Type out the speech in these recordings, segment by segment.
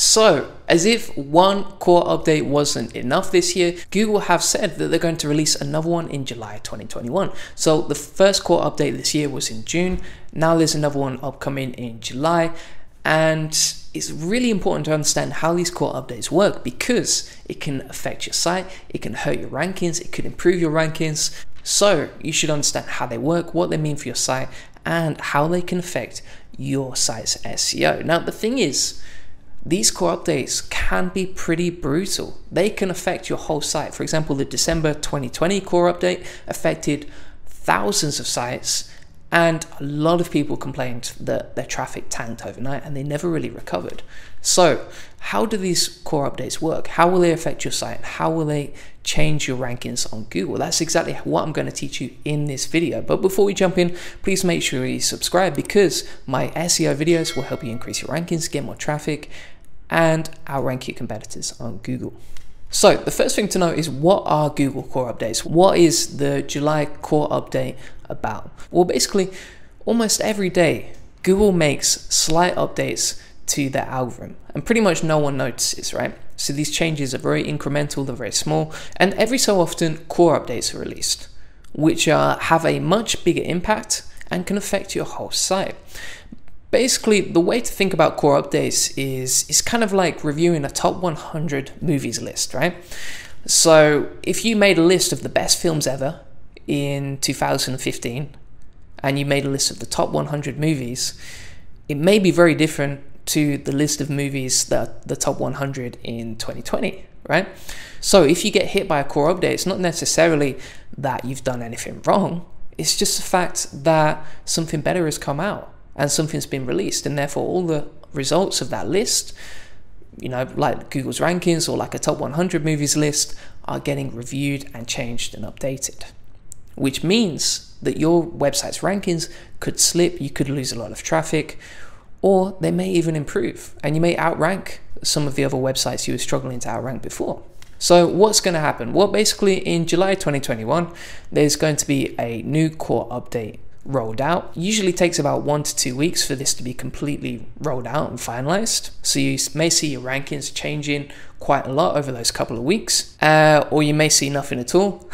So, as if one core update wasn't enough this year, Google have said that they're going to release another one in July 2021. So the first core update this year was in June. Now there's another one upcoming in July. And it's really important to understand how these core updates work, because it can affect your site, it can hurt your rankings, it could improve your rankings. So you should understand how they work, what they mean for your site, and how they can affect your site's SEO. Now the thing is, these core updates can be pretty brutal. They can affect your whole site. For example, the December 2020 core update affected thousands of sites, and a lot of people complained that their traffic tanked overnight and they never really recovered. So how do these core updates work? How will they affect your site? How will they change your rankings on Google? That's exactly what I'm going to teach you in this video. But before we jump in, please make sure you subscribe, because my SEO videos will help you increase your rankings, get more traffic, and outrank your competitors on Google. So the first thing to know is, what are Google core updates? What is the July core update about? Well, basically, almost every day, Google makes slight updates to their algorithm, and pretty much no one notices, right? So these changes are very incremental, they're very small, and every so often core updates are released, which have a much bigger impact and can affect your whole site. Basically, the way to think about core updates is kind of like reviewing a top 100 movies list, right? So if you made a list of the best films ever in 2015, and you made a list of the top 100 movies, it may be very different to the list of movies that the top 100 in 2020, right? So if you get hit by a core update, it's not necessarily that you've done anything wrong. It's just the fact that something better has come out and something's been released, and therefore all the results of that list, you know, like Google's rankings or like a top 100 movies list, are getting reviewed and changed and updated, which means that your website's rankings could slip, you could lose a lot of traffic, or they may even improve, and you may outrank some of the other websites you were struggling to outrank before. So what's going to happen? Well, basically in July 2021, there's going to be a new core update rolled out. Usually takes about 1 to 2 weeks for this to be completely rolled out and finalized. So you may see your rankings changing quite a lot over those couple of weeks, or you may see nothing at all.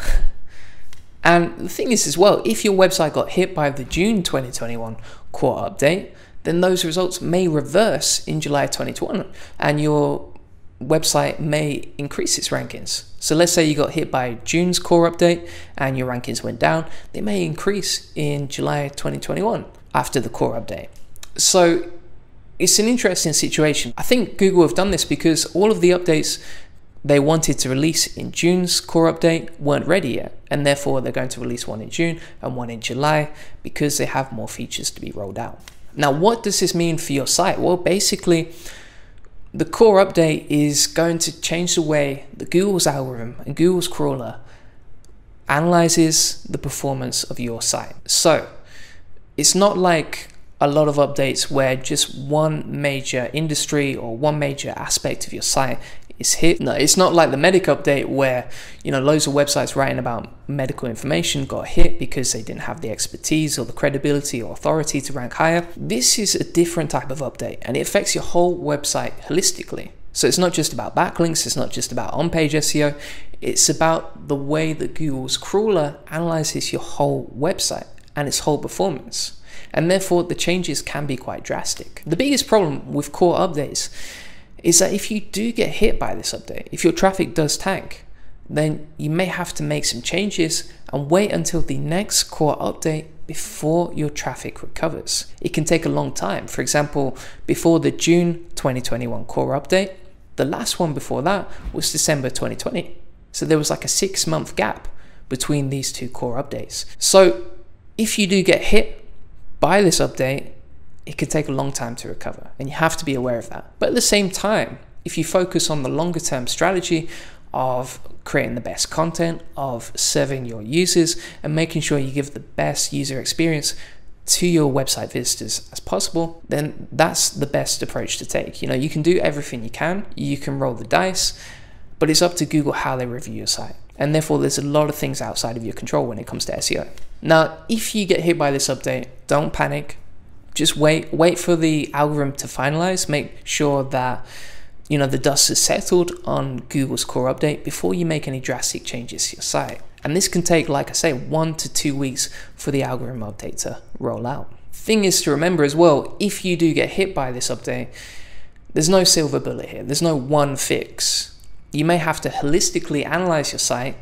And the thing is as well, if your website got hit by the June 2021 core update, then those results may reverse in July 2021, and your website may increase its rankings. So let's say you got hit by June's core update and your rankings went down, they may increase in July 2021 after the core update. So it's an interesting situation. I think Google have done this because all of the updates they wanted to release in June's core update weren't ready yet, and therefore they're going to release one in June and one in July because they have more features to be rolled out. Now, what does this mean for your site? Well, basically, the core update is going to change the way that Google's algorithm and Google's crawler analyzes the performance of your site. So it's not like a lot of updates where just one major industry or one major aspect of your site is hit. No, it's not like the Medic update where, you know, loads of websites writing about medical information got hit because they didn't have the expertise or the credibility or authority to rank higher. This is a different type of update, and it affects your whole website holistically. So it's not just about backlinks, it's not just about on-page SEO, it's about the way that Google's crawler analyzes your whole website and its whole performance. And therefore the changes can be quite drastic. The biggest problem with core updates is that if you do get hit by this update, if your traffic does tank, then you may have to make some changes and wait until the next core update before your traffic recovers. It can take a long time. For example, before the June 2021 core update, the last one before that was December 2020. So there was like a 6-month gap between these two core updates. So if you do get hit by this update, it could take a long time to recover, and you have to be aware of that. But at the same time, if you focus on the longer term strategy of creating the best content, of serving your users, and making sure you give the best user experience to your website visitors as possible, then that's the best approach to take. You know, you can do everything you can roll the dice, but it's up to Google how they review your site. And therefore there's a lot of things outside of your control when it comes to SEO. Now, if you get hit by this update, don't panic. Just wait for the algorithm to finalize. Make sure that the dust has settled on Google's core update before you make any drastic changes to your site. And this can take, like I say, 1 to 2 weeks for the algorithm update to roll out. Thing is to remember as well, if you do get hit by this update, there's no silver bullet here. There's no one fix. You may have to holistically analyze your site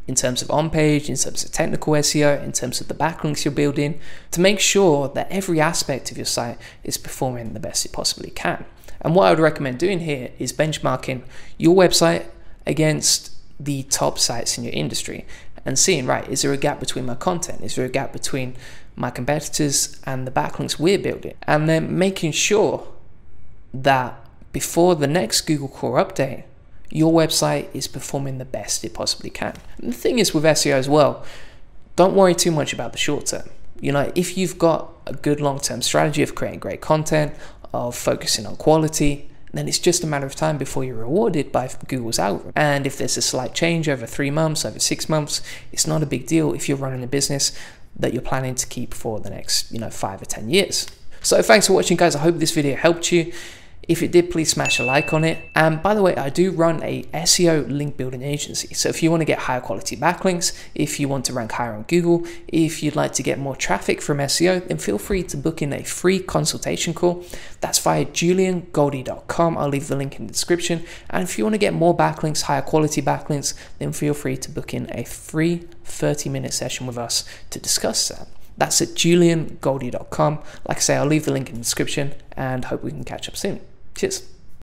in terms of on-page, in terms of technical SEO, in terms of the backlinks you're building, to make sure that every aspect of your site is performing the best it possibly can. And what I would recommend doing here is benchmarking your website against the top sites in your industry and seeing, right, is there a gap between my content? Is there a gap between my competitors and the backlinks we're building? And then making sure that before the next Google core update, your website is performing the best it possibly can. And the thing is with SEO as well, don't worry too much about the short term. If you've got a good long-term strategy of creating great content, of focusing on quality, then it's just a matter of time before you're rewarded by Google's algorithm. And if there's a slight change over 3 months, over 6 months, it's not a big deal if you're running a business that you're planning to keep for the next 5 or 10 years. So thanks for watching, guys. I hope this video helped you. If it did, please smash a like on it. And by the way, I do run a SEO link building agency. So if you want to get higher quality backlinks, if you want to rank higher on Google, if you'd like to get more traffic from SEO, then feel free to book in a free consultation call. That's via juliangoldie.com. I'll leave the link in the description. And if you want to get more backlinks, higher quality backlinks, then feel free to book in a free 30-minute session with us to discuss that. That's at juliangoldie.com. Like I say, I'll leave the link in the description and hope we can catch up soon. Cheers.